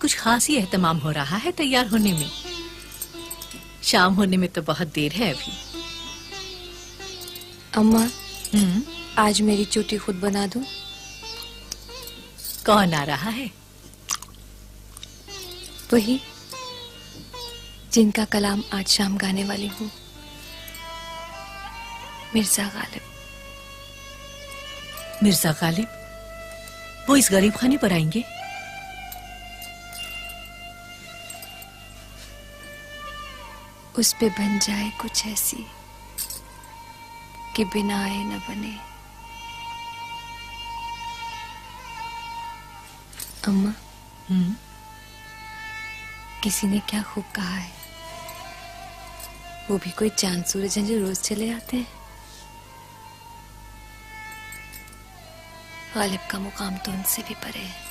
कुछ खास ही एहतमाम हो रहा है तैयार होने में। शाम होने में तो बहुत देर है अभी। अम्मा, आज मेरी चोटी खुद बना दूं? कौन आ रहा है? वही जिनका कलाम आज शाम गाने वाली हूँ, मिर्जा गालिब। मिर्जा गालिब? वो इस गरीब खाने पर आएंगे? उस पे बन जाए कुछ ऐसी कि बिना आए न बने। अम्मा, किसी ने क्या खूब कहा है, वो भी कोई चांद सूरज जो रोज चले आते हैं। गालिब का मुकाम तो उनसे भी परे है।